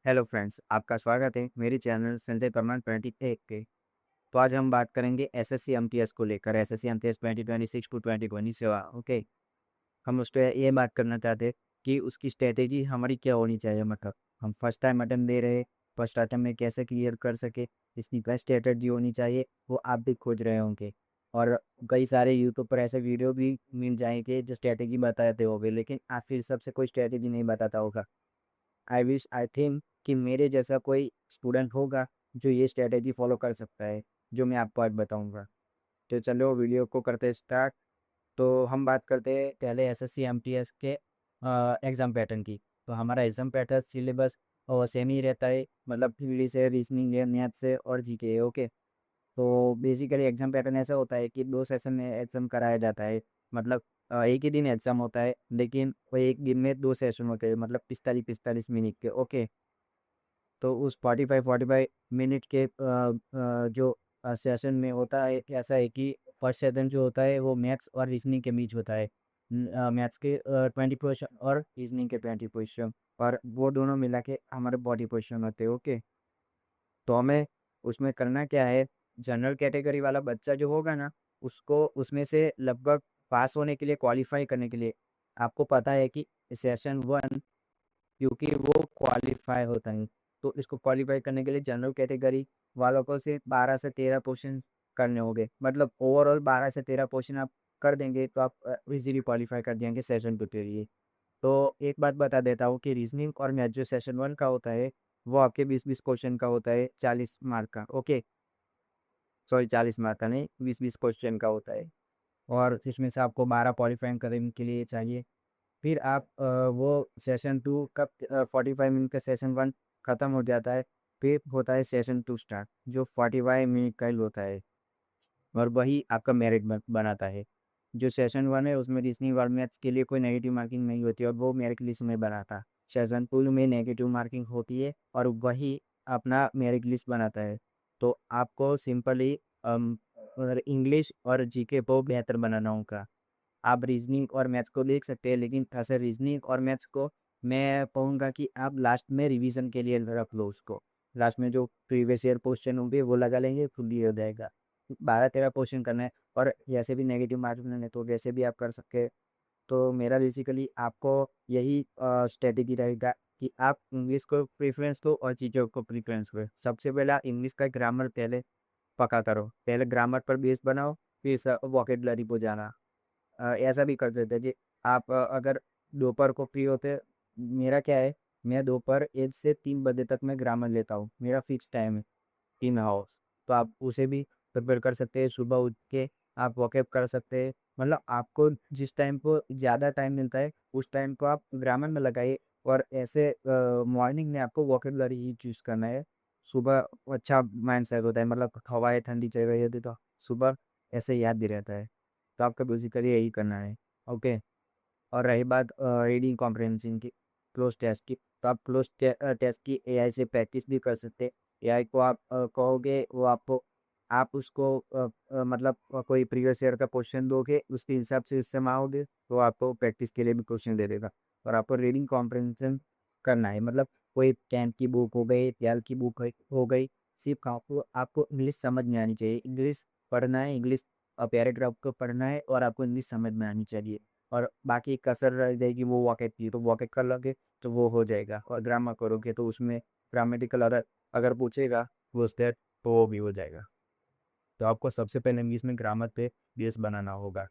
Hello friends, आपका स्वागत है मेरे चैनल संजय परमार 21 के। तो आज हम बात करेंगे एसएससी एमटीएस को लेकर, एसएससी एमटीएस 2026 टू 2027। ओके, हम उस पर ये बात करना चाहते हैं कि उसकी स्ट्रेटेजी हमारी क्या होनी चाहिए। मतलब हम फर्स्ट टाइम अटेम्प्ट दे रहे हैं, फर्स्ट अटेम्प्ट में कैसे क्लियर कर सके, इसकी क्या स्ट्रेटेजी होनी चाहिए, वो आप भी खोज रहे होंगे। और कई सारे यूट्यूब पर ऐसे वीडियो भी मिल जाएंगे जो स्ट्रेटेजी बताते होंगे, लेकिन आप फिर सबसे कोई स्ट्रेटेजी नहीं बताता होगा। आई थिंक कि मेरे जैसा कोई स्टूडेंट होगा जो ये स्ट्रेटेजी फॉलो कर सकता है, जो मैं आपको आज बताऊंगा। तो चलो वीडियो को करते हैं स्टार्ट। तो हम बात करते हैं पहले एसएससी एमटीएस के एग्ज़ाम पैटर्न की। तो हमारा एग्ज़ाम पैटर्न सिलेबस और सेम ही रहता है, मतलब इंग्लिश है, रीजनिंग है, मैथ्स है और जीके है। ओके, तो बेसिकली एग्ज़ाम पैटर्न ऐसा होता है कि 2 सेशन में एग्ज़ाम कराया जाता है। मतलब एक ही दिन एग्ज़ाम होता है, लेकिन वो एक दिन में 2 सेशन होते हैं, मतलब 45-45 मिनट के। ओके, तो उस 45-45 मिनट के जो सेशन में होता है, ऐसा है कि फर्स्ट सेशन जो होता है वो मैथ्स और रीजनिंग के बीच होता है। मैथ्स के 20 क्वेश्चन और रीजनिंग के 20 क्वेश्चन, और वो दोनों मिला के हमारे 40 क्वेश्चन होते हैं। ओके, तो हमें उसमें करना क्या है, जनरल कैटेगरी वाला बच्चा जो होगा ना, उसको उसमें से लगभग पास होने के लिए, क्वालिफाई करने के लिए, आपको पता है कि सेशन 1, क्योंकि वो क्वालिफाई होता है, तो इसको क्वालिफाई करने के लिए जनरल कैटेगरी वालों को सिर्फ 12 से 13 क्वेश्चन करने होंगे। मतलब ओवरऑल 12 से 13 क्वेश्चन आप कर देंगे तो आप इजीली क्वालिफाई कर जाएंगे सेशन 2 के लिए। तो एक बात बता देता हूँ कि रीजनिंग और मैथ जो सेशन 1 का होता है, वो आपके 20-20 क्वेश्चन का होता है, 40 मार्क का। ओके, सॉरी, 40 मार्क का नहीं, 20-20 क्वेश्चन का होता है। और इसमें से आपको 12 क्वालिफाइंग करने के लिए चाहिए। फिर आप वो सेशन 2 कब 45 मिनट का सेशन 1 ख़त्म हो जाता है, फिर होता है सेशन 2 स्टार्ट, जो 45 मिनट का ही होता है, और वही आपका मेरिट बनाता है। जो सेशन 1 है उसमें रीजनिंग और मैथ्स के लिए कोई नेगेटिव मार्किंग नहीं होती, और वो मेरिट लिस्ट में बनाता। सेशन 2 में नेगेटिव मार्किंग होती है और वही अपना मेरिट लिस्ट बनाता है। तो आपको सिंपली और इंग्लिश और जीके को बेहतर बनाना होगा। आप रीजनिंग और मैथ्स को देख सकते हैं, लेकिन ऐसे रीजनिंग और मैथ्स को मैं कहूँगा कि आप लास्ट में रिवीजन के लिए रख लो उसको। लास्ट में जो प्रीवियस ईयर क्वेश्चन होंगे वो लगा लेंगे, खुद ही हो जाएगा। 12-13 क्वेश्चन करना है, और जैसे भी नेगेटिव मार्क्स मिलने तो वैसे भी आप कर सकते हैं। तो मेरा बेसिकली आपको यही स्ट्रेटेजी रहेगा कि आप इंग्लिश को प्रेफरेंस दो और चीज़ों को प्रेफरेंस दो। सबसे पहला इंग्लिश का ग्रामर पहले पक्का करो, पहले ग्रामर पर बेस बनाओ, फिर वोकेबलरी पे जाना। ऐसा भी कर देते हैं जी। आप अगर दोपहर को फ्री होते, मेरा क्या है, मैं दोपहर 1 से 3 बजे तक मैं ग्रामर लेता हूँ, मेरा फिक्स टाइम है इन हाउस। तो आप उसे भी प्रिपेयर कर सकते हैं, सुबह उठ के आप वॉकअप कर सकते हैं। मतलब आपको जिस टाइम को ज़्यादा टाइम मिलता है उस टाइम को आप ग्रामर में लगाइए, और ऐसे मॉर्निंग में आपको वोकेबलरी ही चूज़ करना है। सुबह अच्छा माइंड सेट होता है, मतलब हवाएं ठंडी चल रही होती तो सुबह ऐसे याद भी रहता है। तो आपका बेसिकली यही करना है। ओके, और रही बात रीडिंग कॉम्प्रहेंशन की, क्लोज टेस्ट की, तो आप क्लोज टेस्ट की एआई से प्रैक्टिस भी कर सकते हैं। एआई को आप कहोगे, वो आपको, आप उसको मतलब कोई प्रीवियस ईयर का क्वेश्चन दोगे, उसके हिसाब से इससे माओगे तो आपको प्रैक्टिस के लिए भी क्वेश्चन दे देगा। और आपको रीडिंग कॉम्प्रहेंशन करना है, मतलब कोई 10th की बुक हो गई, 12th की बुक हो गई, सिर्फ आपको आपको इंग्लिश समझ में आनी चाहिए। इंग्लिश पढ़ना है, इंग्लिश पैराग्राफ को पढ़ना है, और आपको इंग्लिश समझ में आनी चाहिए। और बाकी कसर रह जाएगी वो वॉकेट की, तो वॉकेट कर लोगे तो वो हो जाएगा। और ग्रामर करोगे तो उसमें ग्रामेटिकल अगर अगर पूछेगा वो स्टेट, तो वो भी हो जाएगा। तो आपको सबसे पहले इंग्लिश में ग्रामर पे बेस बनाना होगा।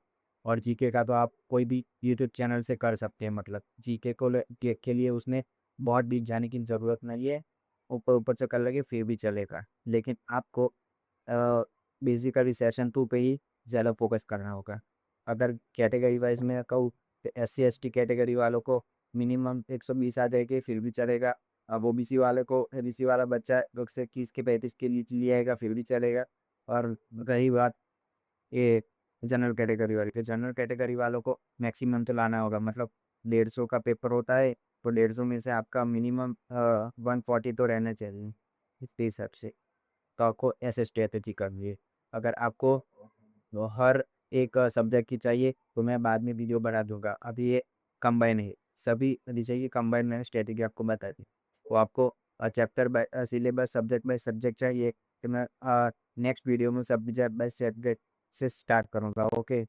और जीके का तो आप कोई भी यूट्यूब चैनल से कर सकते हैं। मतलब जीके के लिए उसमें बहुत डीप जाने की ज़रूरत नहीं है, ऊपर ऊपर से कर लगे फिर भी चलेगा। लेकिन आपको बेसिकली सेशन 2 पे ही ज़्यादा फोकस करना होगा। अगर कैटेगरी वाइज में कहूँ तो SC ST कैटेगरी वालों को मिनिमम 120 आ जाएगी फिर भी चलेगा। अब ओबीसी वाले को, ओबीसी वाला बच्चा 121 के 35 के नीचे ले आएगा फिर भी चलेगा। और रही बात ये जनरल कैटेगरी वाली, तो जनरल कैटेगरी वालों को मैक्सिमम तो लाना होगा। मतलब 150 का पेपर होता है, तो 150 में से आपका मिनिमम 140 तो रहना चाहिए इतने हिसाब से। तो आपको ऐसे स्ट्रेटेजी करनी है। अगर आपको हर एक सब्जेक्ट की चाहिए तो मैं बाद में वीडियो बना दूंगा। अभी ये कंबाइन है, सभी चाहिए कंबाइन, मैंने स्ट्रेटेजी आपको बता दी। वो आपको chapter by syllabus, subject by subject चाहिए कि मैं नेक्स्ट वीडियो में सब्जेक्ट बाय सब्जेक्ट से स्टार्ट करूँगा। ओके,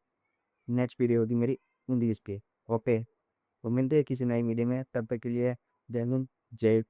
नेक्स्ट वीडियो होगी मेरी इंग्लिश की। ओके, तो मिलते हैं किसी नई वीडियो में, तब तक के लिए जय हिंद, जय